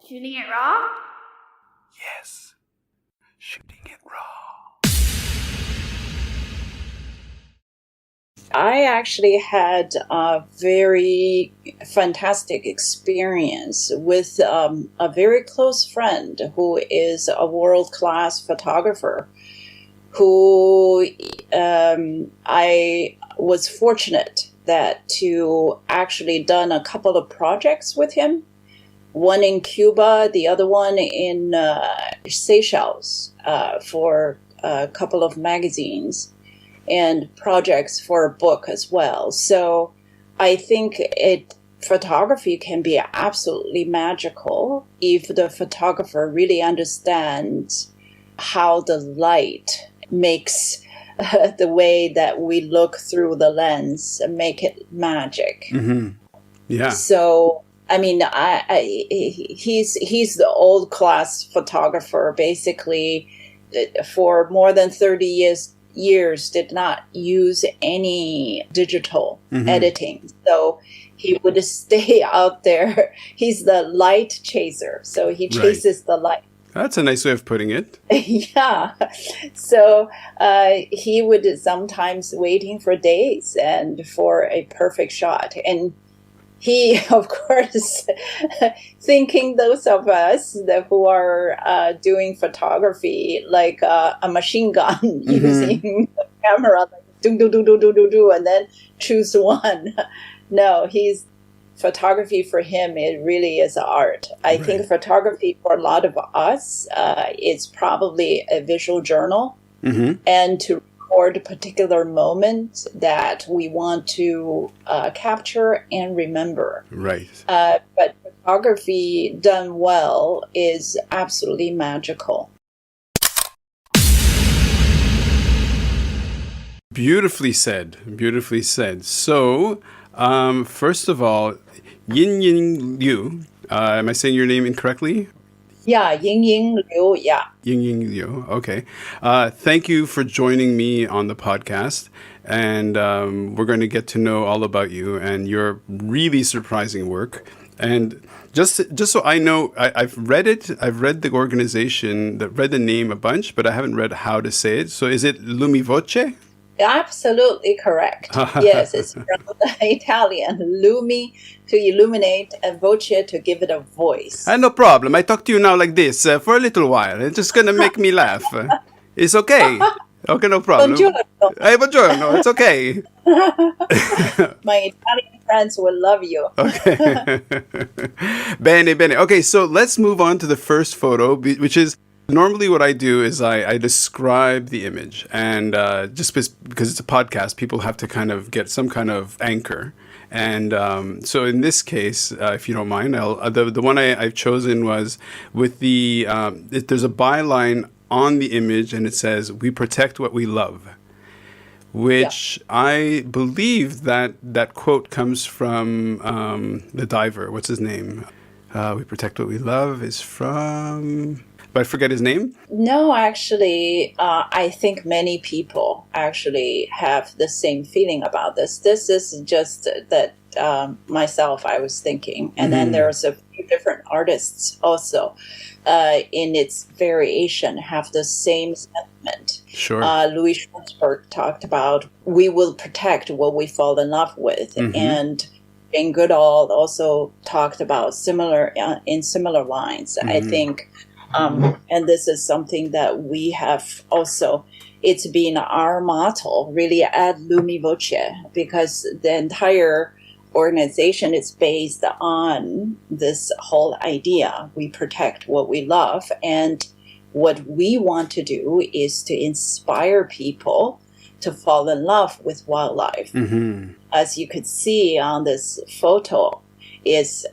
Shooting it raw? Yes, shooting it raw. I actually had a very fantastic experience with a very close friend who is a world-class photographer who I was fortunate that to actually done a couple of projects with him. One in Cuba, the other one in Seychelles for a couple of magazines and projects for a book as well. So I think photography can be absolutely magical if the photographer really understands how the light makes the way that we look through the lens make it magic. Mm-hmm. Yeah. So I mean, he's the old class photographer. Basically, for more than 30 years, did not use any digital editing. So he would stay out there. He's the light chaser. So he chases the light. That's a nice way of putting it. Yeah. So he would sometimes waiting for days and for a perfect shot. And he, of course, thinking those of us who are doing photography like a machine gun, using a camera, like do, and then choose one. No, photography for him, it really is art. I think photography for a lot of us is probably a visual journal, and to record a particular moment that we want to capture and remember. Right. But photography done well is absolutely magical. Beautifully said. Beautifully said. So, first of all, Ying Ying Liu. Am I saying your name incorrectly? Yeah, Ying Ying Liu, yeah. Ying Ying Liu, okay. Thank you for joining me on the podcast. And we're going to get to know all about you and your really surprising work. And just so I know, I've read it. I've read the organization, read the name a bunch, but I haven't read how to say it. So is it Lumivoce? Absolutely correct. Yes, it's from Italian. Lumi to illuminate and voce to give it a voice. No problem. I talk to you now like this for a little while. It's just going to make me laugh. It's okay. Okay, no problem. Buongiorno. Hey, buongiorno. It's okay. My Italian friends will love you. Okay. Bene, bene. Okay, so let's move on to the first photo, which is normally what I do is I describe the image. And just because it's a podcast, people have to kind of get some kind of anchor. And so in this case, if you don't mind, the one I've chosen was with there's a byline on the image, and it says, "We protect what we love," which I believe that quote comes from the diver. What's his name? "We protect what we love" is from... But I forget his name? No, actually, I think many people actually have the same feeling about this. This is just that myself, I was thinking. And then there's a few different artists also in its variation have the same sentiment. Sure. Louis Schwartzberg talked about, we will protect what we fall in love with. And Jane Goodall also talked about in similar lines. I think... and this is something that we have also, it's been our motto really at Lumivoce, because the entire organization is based on this whole idea. We protect what we love. And what we want to do is to inspire people to fall in love with wildlife. As you could see on this photo, is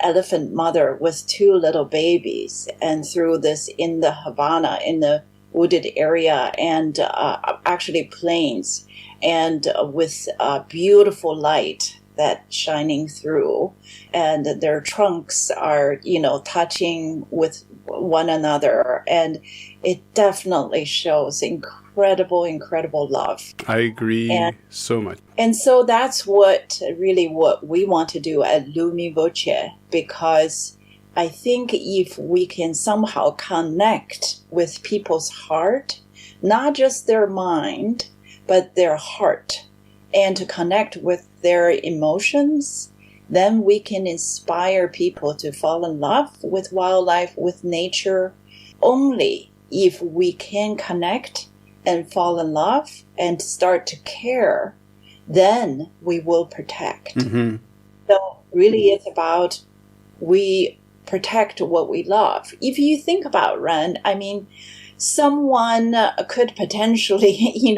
elephant mother with two little babies, and through this in the Havana, in the wooded area, and actually plains, and with beautiful light that shining through, and their trunks are, touching with one another, and it definitely shows incredible love. I agree so much. And so that's what we want to do at Lumivoce, because I think if we can somehow connect with people's heart, not just their mind, but their heart, and to connect with their emotions, then we can inspire people to fall in love with wildlife, with nature. Only if we can connect and fall in love and start to care, then we will protect. Mm-hmm. So really it's about we protect what we love. If you think about Ren, I mean, someone could potentially,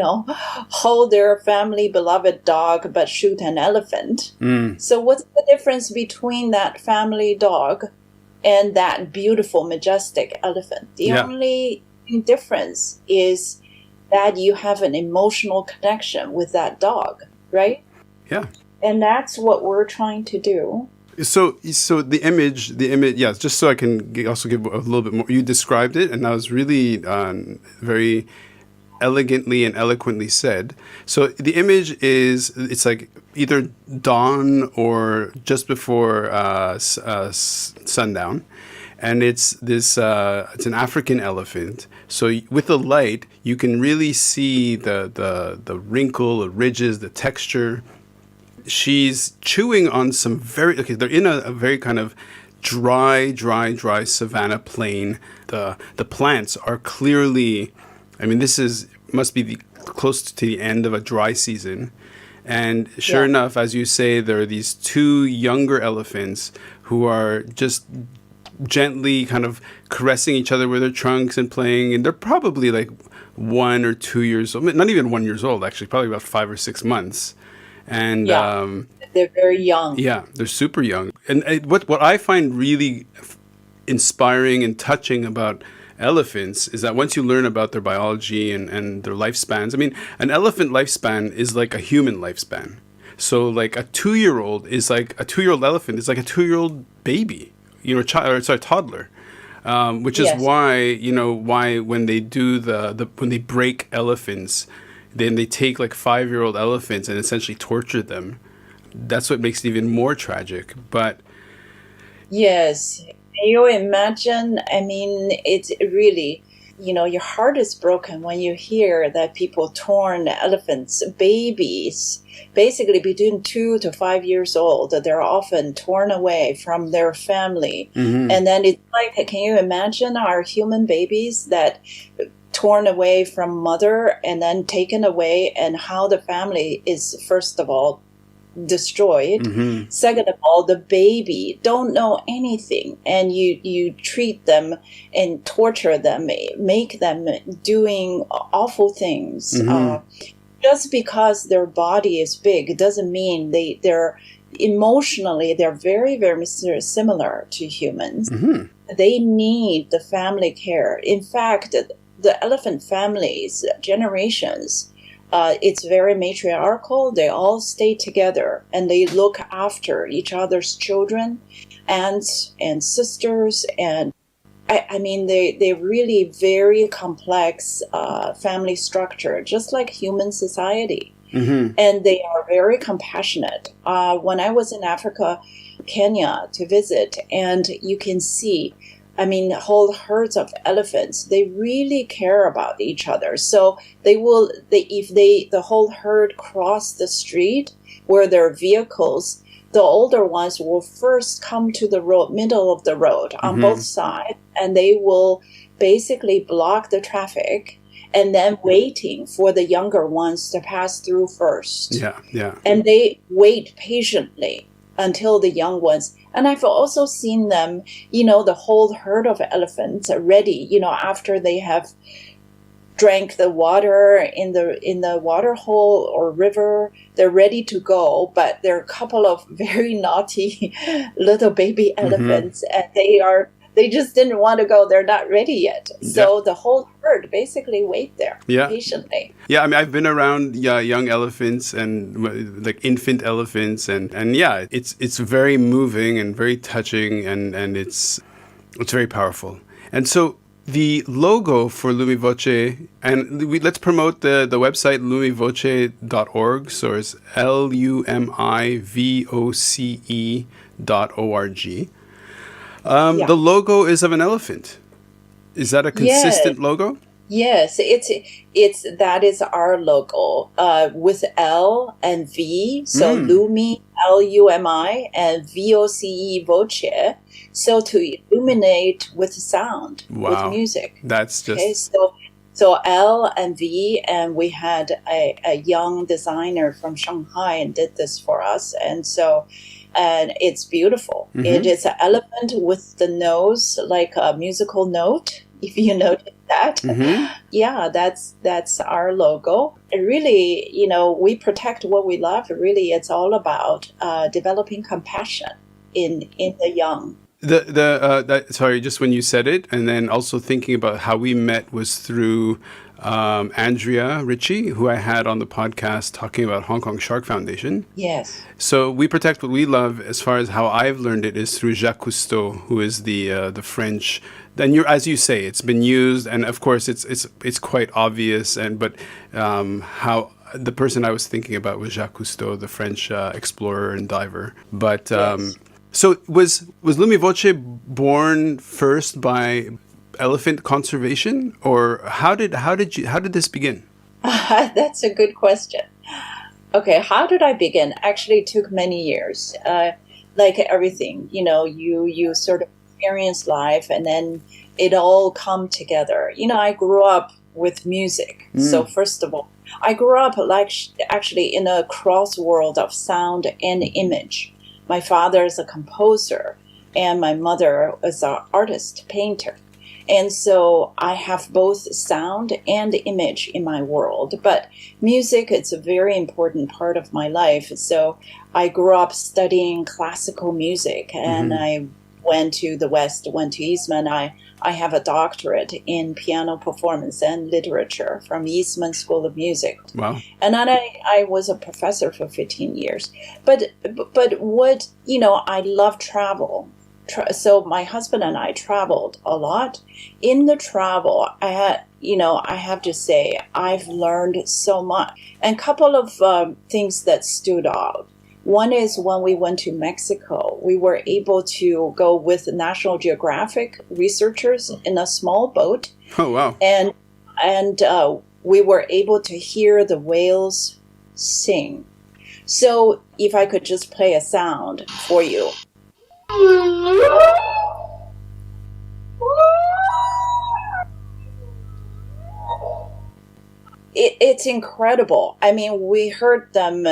hold their family beloved dog but shoot an elephant. So what's the difference between that family dog and that beautiful, majestic elephant? The only difference is that you have an emotional connection with that dog, right? Yeah. And that's what we're trying to do. So the image, yeah, just so I can also give a little bit more, you described it, and that was really very elegantly and eloquently said. So the image it's like either dawn or just before sundown, and it's an African elephant. So with the light, you can really see the wrinkle, the ridges, the texture. She's chewing on some they're in a very kind of dry savanna plain. The plants are clearly, I mean, must be close to the end of a dry season. And sure enough, as you say, there are these two younger elephants who are just gently kind of caressing each other with their trunks and playing. And they're probably like 1 or 2 years old, not even 1 year old, actually, probably about 5 or 6 months. And they're very young. Yeah, they're super young. And what I find really inspiring and touching about elephants is that once you learn about their biology and their lifespans, I mean, an elephant lifespan is like a human lifespan. So like a 2-year-old elephant is like a 2-year-old baby, toddler. Which is why when they do when they break elephants, then they take like 5-year-old elephants and essentially torture them. That's what makes it even more tragic. But yes, can you imagine? I mean, it's really, your heart is broken when you hear that people torn elephants, babies, basically between 2 to 5 years old, they're often torn away from their family. Mm-hmm. And then it's like, can you imagine our human babies that torn away from mother and then taken away, and how the family is, first of all, destroyed. Mm-hmm. Second of all, the baby don't know anything, and you treat them and torture them, make them doing awful things. Mm-hmm. Just because their body is big doesn't mean they're emotionally they're very, very similar to humans. Mm-hmm. They need the family care. In fact, the elephant families, generations, it's very matriarchal. They all stay together and they look after each other's children, aunts and sisters. And I mean, they really very complex family structure, just like human society. Mm-hmm. And they are very compassionate. When I was in Africa, Kenya, to visit, and you can see, I mean, whole herds of elephants, they really care about each other. So if the whole herd cross the street where there are vehicles, the older ones will first come to the middle of the road on mm-hmm. both sides, and they will basically block the traffic and then waiting for the younger ones to pass through first. Yeah. And they wait patiently until the young ones. And I've also seen them, the whole herd of elephants are ready, after they have drank the water in the water hole or river, they're ready to go. But there are a couple of very naughty little baby elephants, mm-hmm. and they just didn't want to go. They're not ready yet. So the whole herd basically wait there patiently. Yeah, I mean, I've been around young elephants and like infant elephants, and it's very moving and very touching, and it's very powerful. And so the logo for Lumivoce, and let's promote the website lumivoce.org. So it's lumivoce.org. Yeah. The logo is of an elephant. Is that a consistent logo? Yes, it's that is our logo with L and V. So Lumi, Lumi, and Voce, voce. So to illuminate with sound, with Wow. music. That's Okay, just... so L and V, and we had a young designer from Shanghai and did this for us, and it's beautiful. It is an elephant with the nose like a musical note. If you notice that, yeah, that's our logo. It really, we protect what we love. Really, it's all about developing compassion in the young. Sorry, just when you said it, and then also thinking about how we met was through Andrea Ritchie, who I had on the podcast talking about Hong Kong Shark Foundation. Yes. So we protect what we love. As far as how I've learned it is through Jacques Cousteau, who is the French. Then as you say, it's been used, and of course it's quite obvious. But how the person I was thinking about was Jacques Cousteau, the French explorer and diver. But Yes. so was Lumivoce born first by elephant conservation, or how did this begin? That's a good question. Okay, how did I begin? Actually, it took many years. Like everything, you sort of experience life, and then it all come together. I grew up with music. So first of all, I grew up actually in a cross world of sound and image. My father is a composer, and my mother is an artist, painter. And so I have both sound and image in my world. But music, it's a very important part of my life. So I grew up studying classical music, and I went to the West, went to Eastman. I have a doctorate in piano performance and literature from Eastman School of Music. Wow. And then I was a professor for 15 years. But what, I love travel. So my husband and I traveled a lot. In the travel, I have to say, I've learned so much. And a couple of things that stood out. One is when we went to Mexico, we were able to go with National Geographic researchers in a small boat. Oh, wow. And we were able to hear the whales sing. So if I could just play a sound for you. It's incredible. I mean, we heard them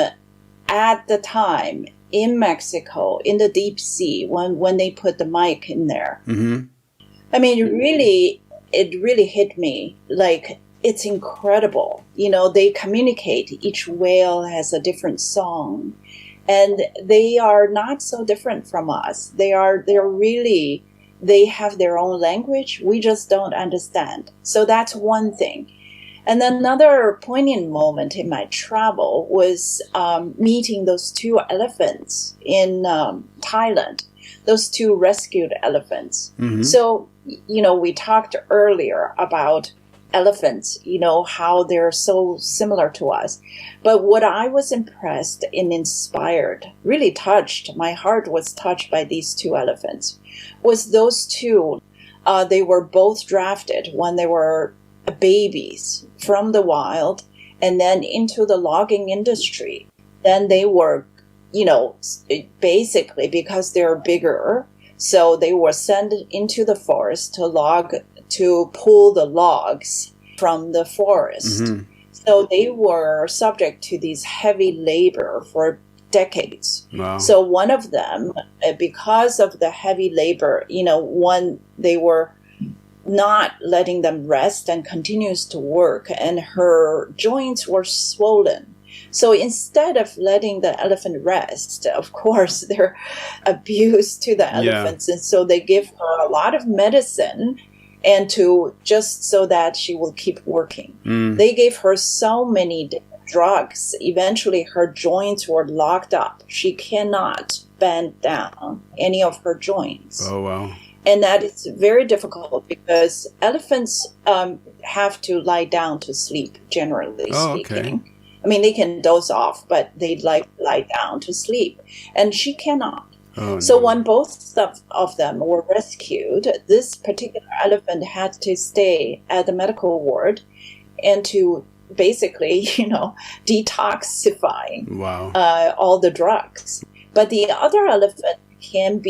at the time in Mexico, in the deep sea, when they put the mic in there. I mean, it really hit me. Like, it's incredible. They communicate. Each whale has a different song. And they are not so different from us. They have their own language. We just don't understand. So that's one thing. And another poignant moment in my travel was meeting those two elephants in Thailand, those two rescued elephants. So, we talked earlier about elephants, how they're so similar to us. But what I was impressed and inspired, really touched, my heart was touched by these two elephants, was those two. They were both drafted when they were babies from the wild and then into the logging industry. Then they were, basically because they're bigger, so they were sent into the forest to pull the logs from the forest. So they were subject to these heavy labor for decades. Wow. So one of them, because of the heavy labor, they were not letting them rest and continues to work, and her joints were swollen. So instead of letting the elephant rest, of course, they're abused to the elephants. And so they give her a lot of medicine and just so that she will keep working. They gave her so many drugs. Eventually, her joints were locked up. She cannot bend down any of her joints. Oh, wow. And that is very difficult because elephants have to lie down to sleep, generally speaking. Okay. I mean, they can doze off, but they lie down to sleep. And she cannot. Oh, So no. when both of them were rescued, this particular elephant had to stay at the medical ward and to basically, detoxify Wow. all the drugs. But the other elephant can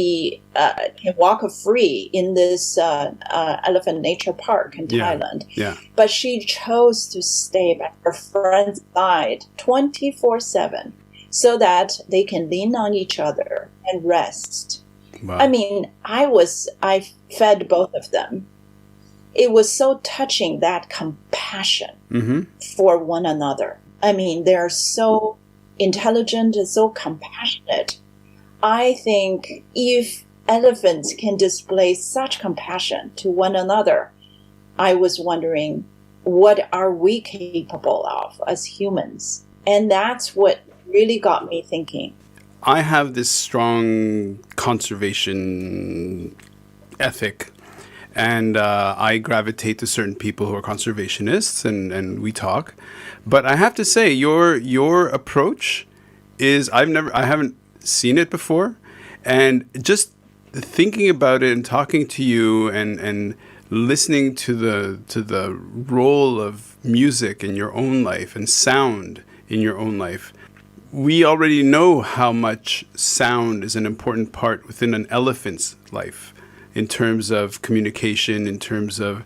walk free in this elephant nature park in Yeah. Thailand. Yeah. But she chose to stay by her friend's side 24/7 so that they can lean on each other and rest. I Wow. mean, I fed both of them. It was so touching, that compassion Mm-hmm. for one another. I mean, they're so intelligent and so compassionate. I think if elephants can display such compassion to one another, I was wondering, what are we capable of as humans? And that's what really got me thinking. I have this strong conservation ethic, and I gravitate to certain people who are conservationists, and we talk. But I have to say, your approach is I haven't seen it before, and just thinking about it and talking to you and listening to the role of music in your own life and sound in your own life. We already know how much sound is an important part within an elephant's life in terms of communication, in terms of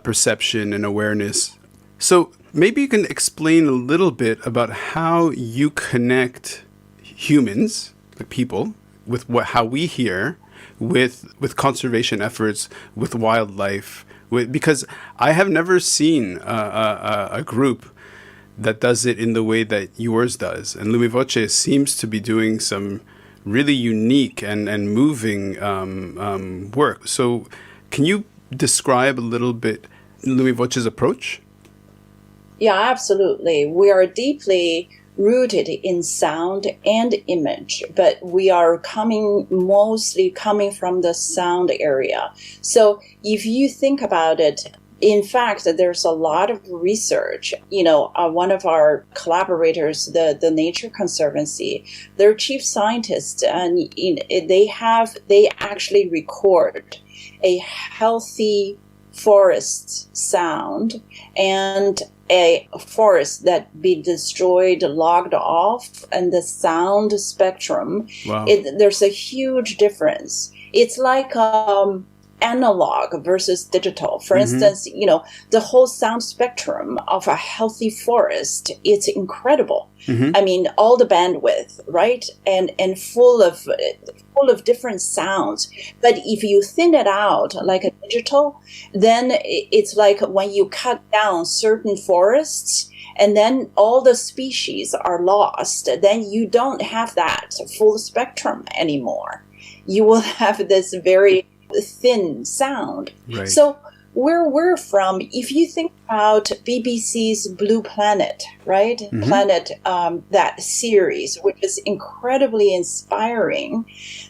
perception and awareness. So maybe you can explain a little bit about how you connect humans, the people, with how we hear, with conservation efforts, with wildlife, because I have never seen a group that does it in the way that yours does. And Lumivoce seems to be doing some really unique and moving work. So can you describe a little bit Lumivoce's approach? Yeah, absolutely. We are deeply rooted in sound and image, but we are mostly coming from the sound area. So if you think about it, in fact, there's a lot of research. One of our collaborators, the Nature Conservancy, their chief scientist, and they actually record a healthy forest sound and a forest that be destroyed, logged off, and the sound spectrum. Wow. There's a huge difference. It's like analog versus digital. For instance, the whole sound spectrum of a healthy forest, it's incredible. I mean, all the bandwidth, right? And full of different sounds. But if you thin it out like a digital, then it's like when you cut down certain forests and then all the species are lost, then you don't have that full spectrum anymore. You will have this very thin sound. Right. So where we're from, if you think about BBC's Blue Planet, right? Planet, that series, which is incredibly inspiring,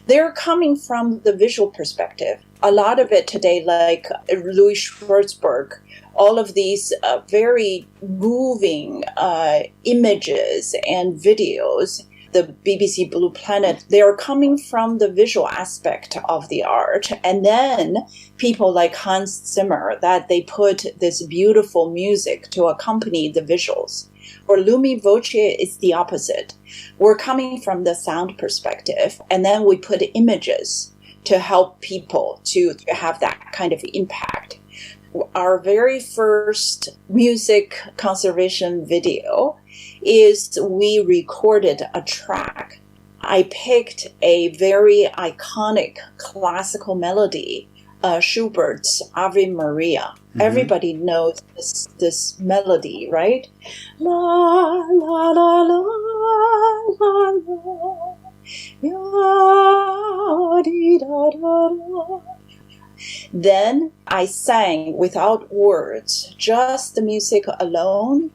they're coming from the visual perspective. A lot of it today, like Louis Schwartzberg, all of these very moving images and videos, the BBC Blue Planet, they are coming from the visual aspect of the art. And then people like Hans Zimmer, that they put this beautiful music to accompany the visuals. For Lumivoce, it's the opposite. We're coming from the sound perspective, and then we put images to help people to have that kind of impact. Our very first music conservation video is we recorded a track. I picked a very iconic classical melody, Schubert's Ave Maria. Everybody knows this melody, right? La, la, la, la, la, la, ya, di, da, da, da. Then I sang without words, just the music alone.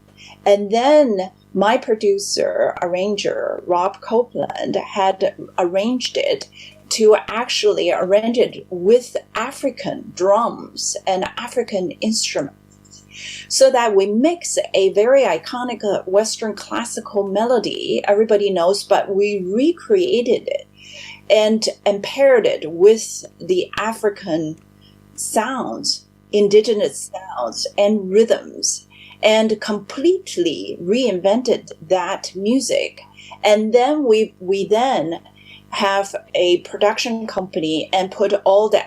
And then my producer, arranger, Rob Copeland, had arranged it to actually arrange it with African drums and African instruments, so that we mix a very iconic Western classical melody everybody knows, but we recreated it. and paired it with the African sounds, indigenous sounds and rhythms, and completely reinvented that music. And then we then have a production company and put all the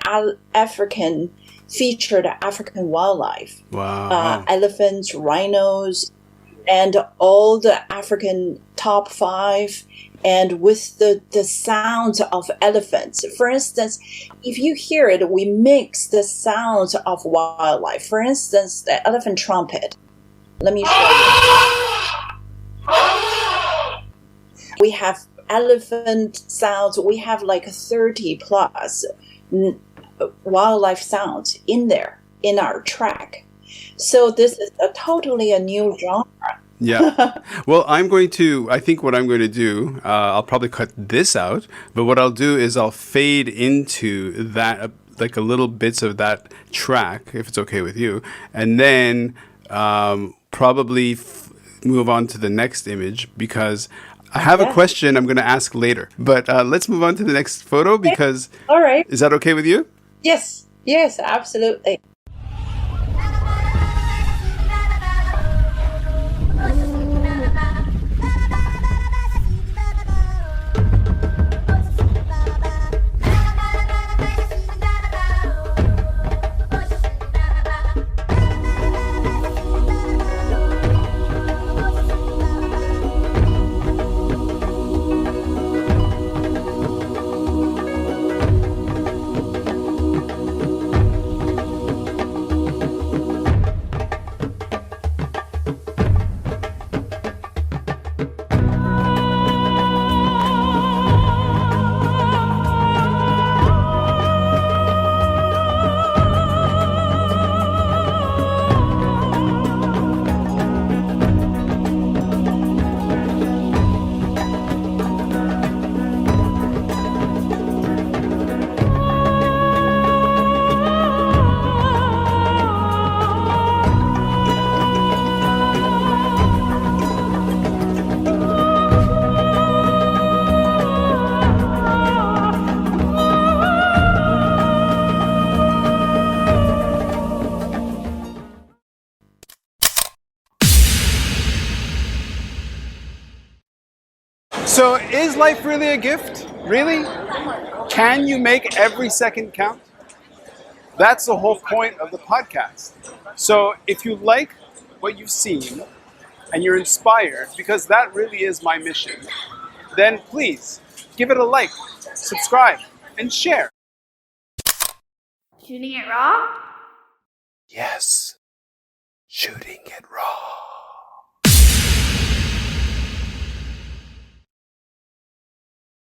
featured African wildlife, Wow. elephants, rhinos, and all the African top 5, and with the sounds of elephants. For instance, if you hear it, we mix the sounds of wildlife. For instance, the elephant trumpet. Let me show you. We have elephant sounds. We have like 30 plus wildlife sounds in there in our track. So this is totally a new genre. Yeah. Well, I think what I'm going to do, I'll probably cut this out, but what I'll do is I'll fade into that, like a little bits of that track, if it's okay with you, and then probably move on to the next image, because I have a question I'm going to ask later. But let's move on to the next photo, because all right. Is that okay with you? Yes, absolutely. So is life really a gift? Really? Can you make every second count? That's the whole point of the podcast. So if you like what you've seen and you're inspired, because that really is my mission, then please give it a like, subscribe, and share. Shooting it raw? Yes, shooting it